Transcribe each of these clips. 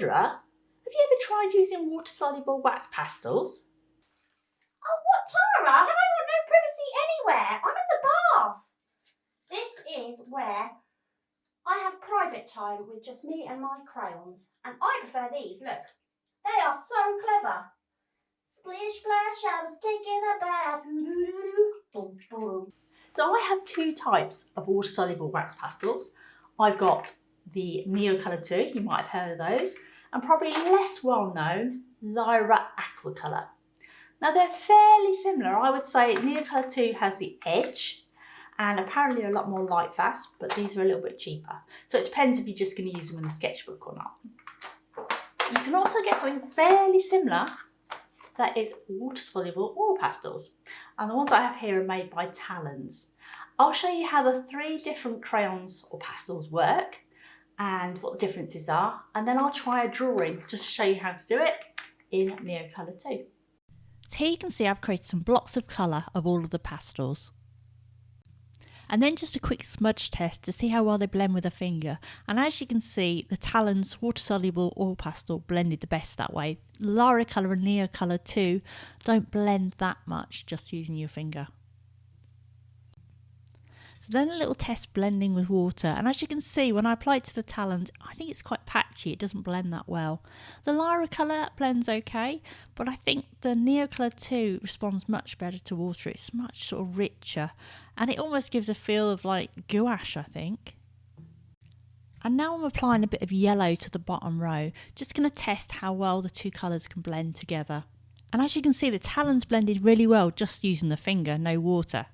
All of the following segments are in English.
Sandra, have you ever tried using water-soluble wax pastels? Oh, what, Tara? Have I got no privacy anywhere? I'm in the bath. This is where I have private time with just me and my crayons. And I prefer these. Look, they are so clever. Splish, splash, I was taking a bath. Boom, boom. So I have two types of water-soluble wax pastels. I've got the Neocolor II, you might have heard of those, and probably less well known, Lyra Aquacolor. Now they're fairly similar. I would say Neocolor II has the edge and apparently a lot more light fast, but these are a little bit cheaper. So it depends if you're just going to use them in the sketchbook or not. You can also get something fairly similar that is water-soluble oil pastels. And the ones I have here are made by Talens. I'll show you how the 3 different crayons or pastels work and what the differences are. And then I'll try a drawing just to show you how to do it in Neocolor II. So here you can see I've created some blocks of colour of all of the pastels. And then just a quick smudge test to see how well they blend with a finger. And as you can see, the Talens water-soluble oil pastel blended the best that way. Lyra Colour and Neocolor II don't blend that much just using your finger. So then a little test blending with water, and as you can see when I apply it to the Talens, I think it's quite patchy, it doesn't blend that well. The Lyra colour blends okay, but I think the Neocolor II responds much better to water. It's much sort of richer, and it almost gives a feel of like gouache, I think. And now I'm applying a bit of yellow to the bottom row, just going to test how well the two colours can blend together. And as you can see, the Talens blended really well just using the finger, no water.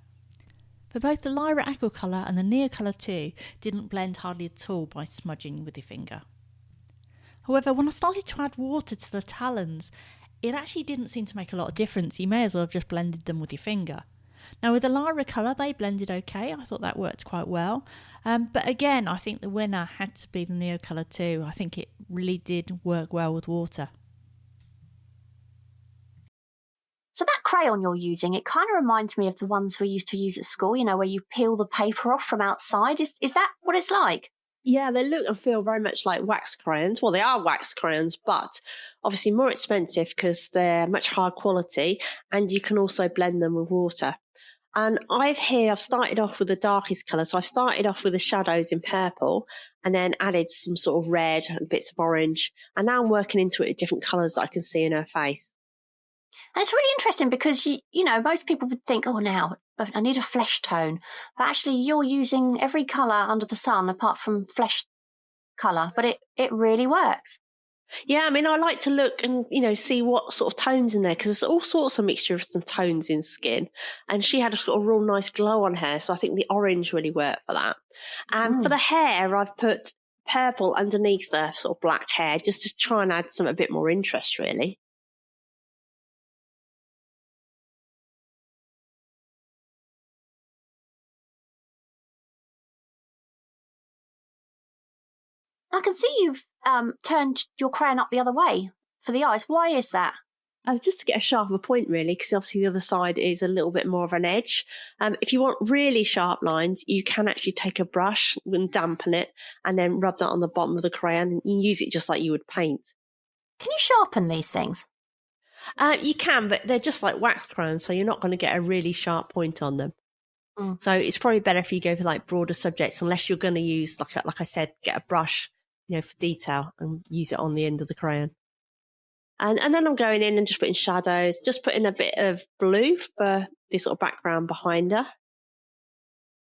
But both the Lyra Aquacolor and the Neocolor II didn't blend hardly at all by smudging with your finger. However, when I started to add water to the Talens, it actually didn't seem to make a lot of difference. You may as well have just blended them with your finger. Now with the Lyra colour, they blended okay. I thought that worked quite well. But again, I think the winner had to be the Neocolor II. I think it really did work well with water. So that crayon you're using, it kind of reminds me of the ones we used to use at school, you know, where you peel the paper off from outside. Is that what it's like? Yeah, they look and feel very much like wax crayons. Well, they are wax crayons, but obviously more expensive because they're much higher quality, and you can also blend them with water. And I've started off with the darkest colour. So I've started off with the shadows in purple and then added some sort of red and bits of orange. And now I'm working into it with different colours that I can see in her face. And it's really interesting because, you know, most people would think, oh, now I need a flesh tone. But actually you're using every colour under the sun apart from flesh colour. But it really works. Yeah, I mean, I like to look and, you know, see what sort of tones in there because there's all sorts of mixtures and tones in skin. And she had a sort of real nice glow on her. So I think the orange really worked for that. And for the hair, I've put purple underneath the sort of black hair just to try and add a bit more interest, really. I can see you've turned your crayon up the other way for the eyes. Why is that? Just to get a sharper point, really, because obviously the other side is a little bit more of an edge. If you want really sharp lines, you can actually take a brush and dampen it and then rub that on the bottom of the crayon and you use it just like you would paint. Can you sharpen these things? You can, but they're just like wax crayons, so you're not going to get a really sharp point on them. So it's probably better if you go for like broader subjects, unless you're going to use, like I said, get a brush, you know, for detail and use it on the end of the crayon. And then I'm going in and just putting shadows, just putting a bit of blue for this sort of background behind her.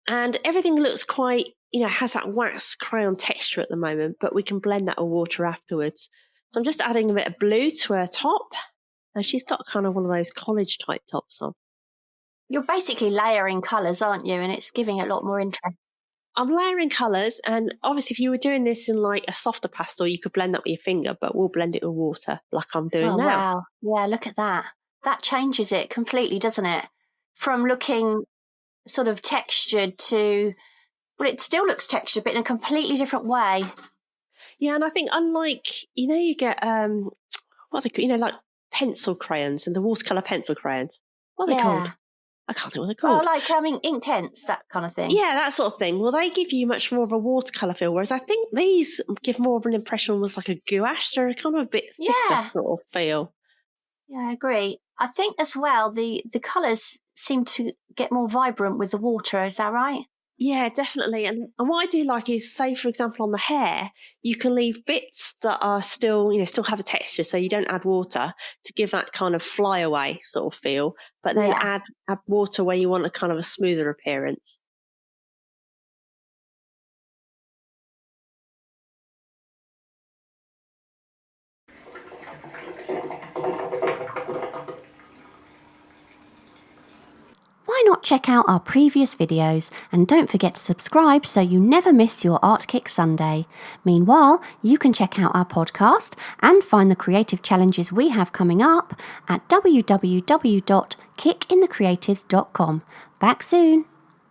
And everything looks quite, you know, has that wax crayon texture at the moment, but we can blend that with water afterwards. So I'm just adding a bit of blue to her top. And she's got kind of one of those college type tops on. You're basically layering colours, aren't you? And it's giving it a lot more interest. I'm layering colours, and obviously if you were doing this in like a softer pastel, you could blend that with your finger, but we'll blend it with water like I'm doing now. Wow. Yeah, look at that. That changes it completely, doesn't it? From looking sort of textured to, well, it still looks textured, but in a completely different way. Yeah, and I think unlike, you know, you get, what are they called? You know, like pencil crayons and the watercolour pencil crayons. What are they called? I can't think what they're called. Oh, like ink tints, that kind of thing. Yeah, that sort of thing. Well, they give you much more of a watercolour feel, whereas I think these give more of an impression almost like a gouache. They're kind of a bit thicker sort of feel. Yeah, I agree. I think as well, the colours seem to get more vibrant with the water. Is that right? Yeah, definitely. And what I do like is, say, for example, on the hair, you can leave bits that are still, still have a texture, so you don't add water to give that kind of flyaway sort of feel, but then add water where you want a kind of a smoother appearance. Why not check out our previous videos, and don't forget to subscribe so you never miss your Art Kick Sunday. Meanwhile, you can check out our podcast and find the creative challenges we have coming up at www.kickinthecreatives.com. Back soon.